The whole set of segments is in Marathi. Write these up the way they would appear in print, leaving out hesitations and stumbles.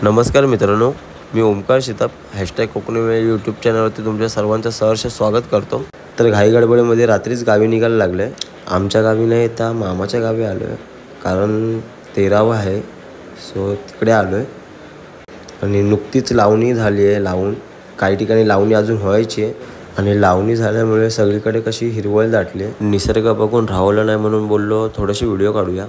नमस्कार मित्रांनो, मी ओमकार शिताप #कोकणी वेळ यूट्यूब चॅनलवरती तुमच्या सर्वांचं सहर्ष स्वागत करतो। तर घाई गडबडीमध्ये रात्रीच गावी निघायला लागले। आमच्या गावी नाही तर मामाच्या गावी आलो आहे, कारण 13वा आहे, सो तिकडे आलो आहे। आणि नुकतीच लावणी झाली आहे। लावून काही ठिकाणी लावणी अजून व्हायची आहे आणि लावणी झाल्यामुळे सगळीकडे कशी हिरवळ दाटली आहे। निसर्ग बघून राहवलं नाही म्हणून बोललो थोडेसे व्हिडिओ काढूया।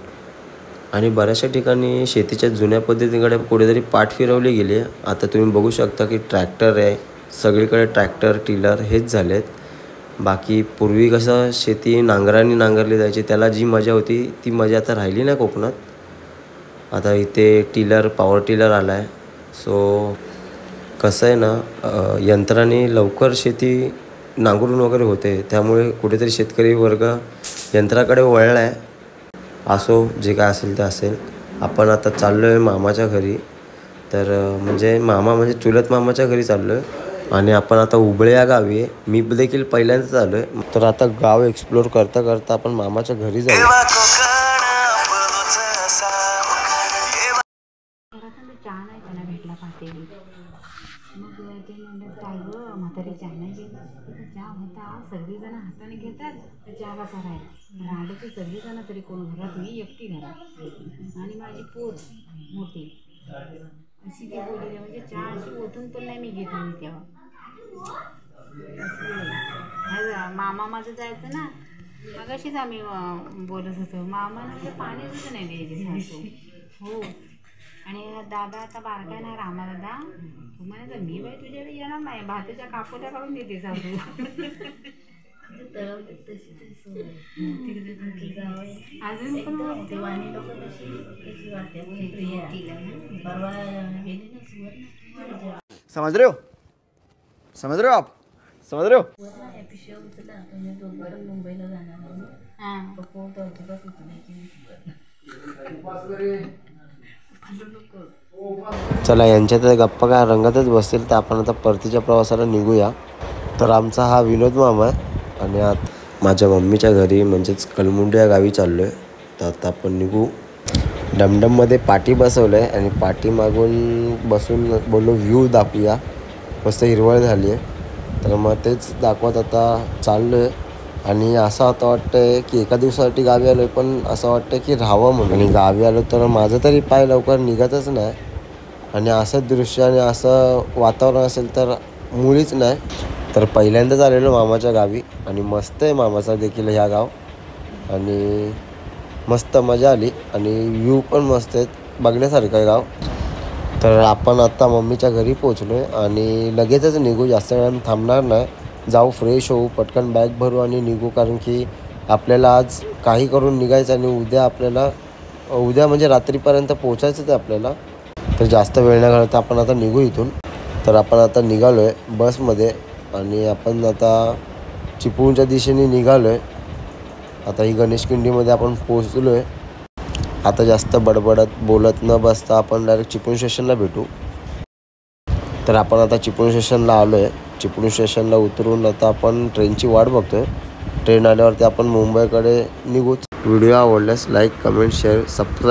आणि बऱ्याचशा ठिकाणी शेतीच्या जुन्या पद्धतीकडे कुठेतरी पाठ फिरवली गेली आहे। आता तुम्ही बघू शकता की ट्रॅक्टर आहे, सगळीकडे ट्रॅक्टर टिलर हेच झालेत। बाकी पूर्वी कसं शेती नांगराने नांगरली जायची, त्याला जी मजा होती ती मजा आता राहिली नाही कोकणात। आता इथे टिलर पॉवर टिलर आला आहे। सो कसं आहे ना, यंत्राने लवकर शेती नांगरून वगैरे होते, त्यामुळे कुठेतरी शेतकरी वर्ग यंत्राकडे वळला आहे। असो, जे काय असेल ते असेल। आपण आता चाललो आहे मामाच्या घरी। तर मामा म्हणजे चुलत मामाच्या घरी चाललो आहे आणि आपण आता उबळे या गावी आहे। मी देखील पहिल्यांदाच आलो आहे, तर आता गाव एक्सप्लोर करता करता आपण मामाच्या घरी जाऊ। मग ते म्हणलं काय गं म्हातारी चहा नाही घेत, चहा होता सगळीजण हाताने घेतात तर चहा कसा राहील, राहिलं की सगळीजण तरी कोण घरात, मी एकटी घरात आणि माझी पोर मोठी अशी ती बोलली, म्हणजे चहा अशी ओतून पण नाही मी घेत मी तेव्हा। मामा माझं जायचं ना, मग अशीच आम्ही बोलत होतो, मामाला म्हणजे पाणी सुद्धा नाही द्यायची सासू। हो, आणि दादा आता बारका नाही, रामा दादा म्हणायचं मी बाई तुझ्याकडे येणार नाही, भाताच्या कापोट्या काढून देते सासू। अजून पण समझ रहे हो, समझ रहे हो आप, समझ रहे हो। मुंबईला जाणार चला, यांच्यात गप्पा काय रंगातच बसतील, तर आपण आता परतीच्या प्रवासाला निघूया। तर आमचा हा विनोद मामा आहे आणि आता माझ्या मम्मीच्या घरी म्हणजेच कलमुंड या गावी चाललो आहे। तर आता आपण निघू। डमडममध्ये पाठी बसवलं आहे आणि पाठी मागून बसून बोललो व्ह्यू दाखवूया, मस्त हिरवळ झाली आहे। तर मग तेच दाखवत आता चाललो आहे। आणि असं आता वाटतं आहे की एका दिवसासाठी गावी आलो आहे, पण असं वाटतं की राहावं म्हणून। आणि गावी आलो तर माझं तरी पाय लवकर निघतच नाही, आणि असं दृश्य आणि असं वातावरण असेल तर मुळीच नाही। तर पहिल्यांदाच आलेलो मामाच्या गावी आणि मस्त आहे मामाचा देखील ह्या गाव, आणि मस्त मजा आली आणि व्ह्यू पण मस्त आहेत, बघण्यासारखं आहे गाव। तर आपण आता मम्मीच्या घरी पोचलो आहे आणि लगेचच निघू, जास्त वेळ थांबणार नाही। जाऊ, फ्रेश होऊ, पटकन बॅग भरू आणि निघू, कारण की आपल्याला आज काही करून निघायचं आणि उद्या म्हणजे रात्रीपर्यंत पोचायचं आहे आपल्याला। तर जास्त वेळ नाही घालवता आपण आता निघू इथून। तर आपण आता निघालो आहे बसमध्ये आणि आपण आता चिपळूणच्या दिशेने निघालो आहे। आता ही गणेशकिंडीमध्ये आपण पोहोचलो आहे। आता जास्त बडबडत बोलत न बसता आपण डायरेक्ट चिपळूण स्टेशनला भेटू। तर आपण आता चिपळूण स्टेशनला आलो आहे। चिपळूण स्टेशनला उतरून आता आपण ट्रेनची वाट बघतो आहे। ट्रेन आल्यावरती आपण मुंबईकडे निघूच। व्हिडिओ आवडल्यास लाईक, कमेंट, शेअर, सबस्क्राईब